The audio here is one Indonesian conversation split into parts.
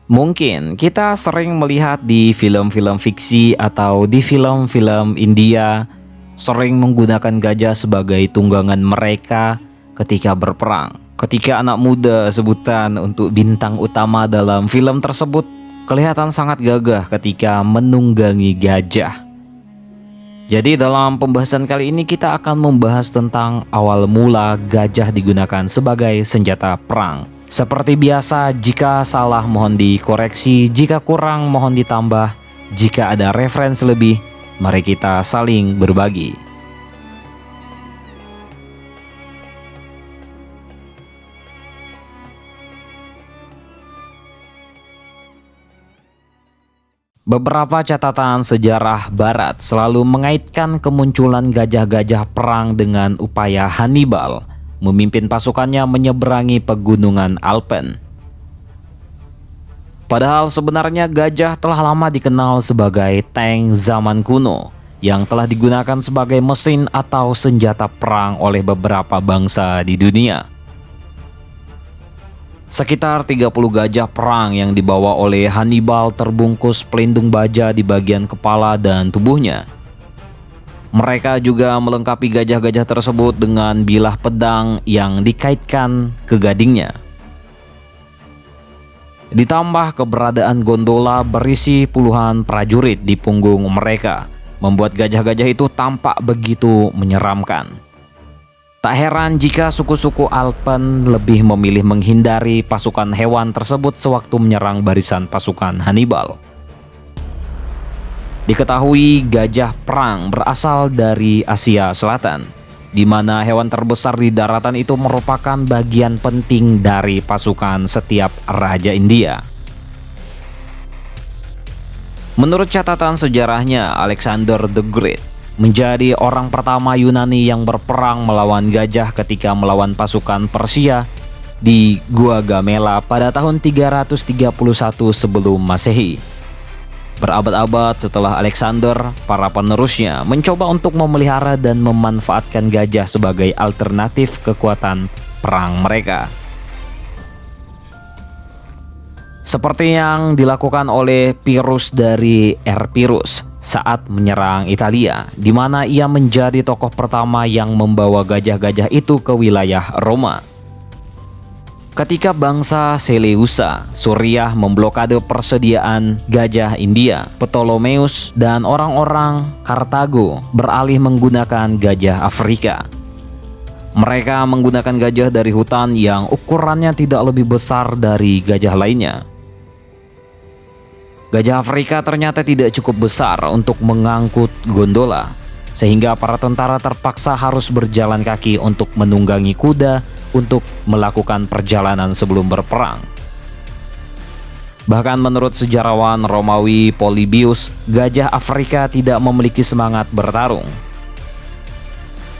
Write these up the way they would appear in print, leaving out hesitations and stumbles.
Mungkin kita sering melihat di film-film fiksi atau di film-film India sering menggunakan gajah sebagai tunggangan mereka ketika berperang. Ketika anak muda sebutan untuk bintang utama dalam film tersebut kelihatan sangat gagah ketika menunggangi gajah. Jadi dalam pembahasan kali ini kita akan membahas tentang awal mula gajah digunakan sebagai senjata perang. Seperti biasa, jika salah mohon dikoreksi, jika kurang mohon ditambah, jika ada referensi lebih, mari kita saling berbagi. Beberapa catatan sejarah barat selalu mengaitkan kemunculan gajah-gajah perang dengan upaya Hannibal memimpin pasukannya menyeberangi pegunungan Alpen. Padahal sebenarnya gajah telah lama dikenal sebagai tank zaman kuno yang telah digunakan sebagai mesin atau senjata perang oleh beberapa bangsa di dunia. Sekitar 30 gajah perang yang dibawa oleh Hannibal terbungkus pelindung baja di bagian kepala dan tubuhnya. Mereka juga melengkapi gajah-gajah tersebut dengan bilah pedang yang dikaitkan ke gadingnya. Ditambah keberadaan gondola berisi puluhan prajurit di punggung mereka, membuat gajah-gajah itu tampak begitu menyeramkan. Tak heran jika suku-suku Alpen lebih memilih menghindari pasukan hewan tersebut sewaktu menyerang barisan pasukan Hannibal. Diketahui gajah perang berasal dari Asia Selatan, di mana hewan terbesar di daratan itu merupakan bagian penting dari pasukan setiap raja India. Menurut catatan sejarahnya, Alexander the Great menjadi orang pertama Yunani yang berperang melawan gajah ketika melawan pasukan Persia di Gua Gamela pada tahun 331 sebelum Masehi. Berabad-abad setelah Alexander, para penerusnya mencoba untuk memelihara dan memanfaatkan gajah sebagai alternatif kekuatan perang mereka. Seperti yang dilakukan oleh Pyrrhus dari Epirus saat menyerang Italia, di mana ia menjadi tokoh pertama yang membawa gajah-gajah itu ke wilayah Roma. Ketika bangsa Seleucia, Suriah memblokade persediaan gajah India, Ptolemeus dan orang-orang Kartago beralih menggunakan gajah Afrika. Mereka menggunakan gajah dari hutan yang ukurannya tidak lebih besar dari gajah lainnya. Gajah Afrika ternyata tidak cukup besar untuk mengangkut gondola, sehingga para tentara terpaksa harus berjalan kaki untuk menunggangi kuda untuk melakukan perjalanan sebelum berperang. Bahkan menurut sejarawan Romawi Polybius, gajah Afrika tidak memiliki semangat bertarung.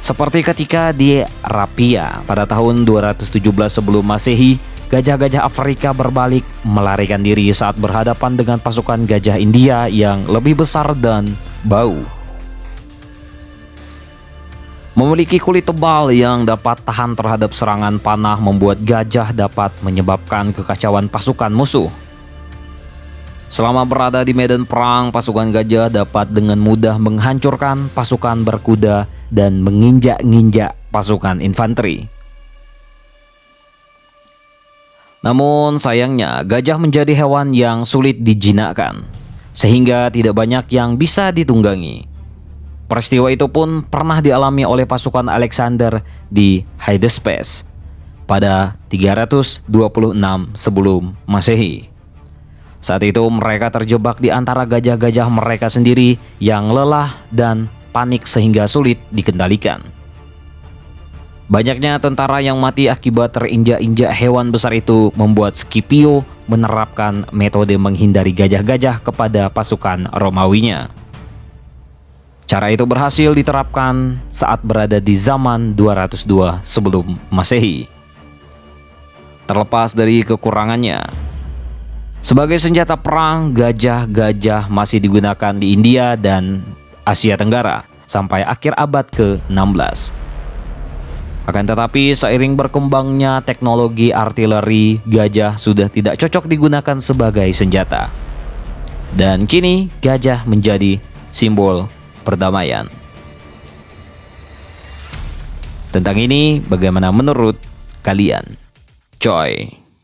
Seperti ketika di Rapia pada tahun 217 sebelum Masehi, gajah-gajah Afrika berbalik melarikan diri saat berhadapan dengan pasukan gajah India yang lebih besar dan bau. Memiliki kulit tebal yang dapat tahan terhadap serangan panah membuat gajah dapat menyebabkan kekacauan pasukan musuh. Selama berada di medan perang, pasukan gajah dapat dengan mudah menghancurkan pasukan berkuda dan menginjak-injak pasukan infanteri. Namun sayangnya gajah menjadi hewan yang sulit dijinakkan, sehingga tidak banyak yang bisa ditunggangi. Peristiwa itu pun pernah dialami oleh pasukan Alexander di Hydaspes pada 326 sebelum Masehi. Saat itu mereka terjebak di antara gajah-gajah mereka sendiri yang lelah dan panik sehingga sulit dikendalikan. Banyaknya tentara yang mati akibat terinjak-injak hewan besar itu membuat Scipio menerapkan metode menghindari gajah-gajah kepada pasukan Romawinya. Cara itu berhasil diterapkan saat berada di zaman 202 sebelum Masehi. Terlepas dari kekurangannya, sebagai senjata perang, gajah-gajah masih digunakan di India dan Asia Tenggara sampai akhir abad ke-16. Akan tetapi seiring berkembangnya teknologi artileri, gajah sudah tidak cocok digunakan sebagai senjata. Dan kini gajah menjadi simbol perdamaian. Tentang ini bagaimana menurut kalian? Coy.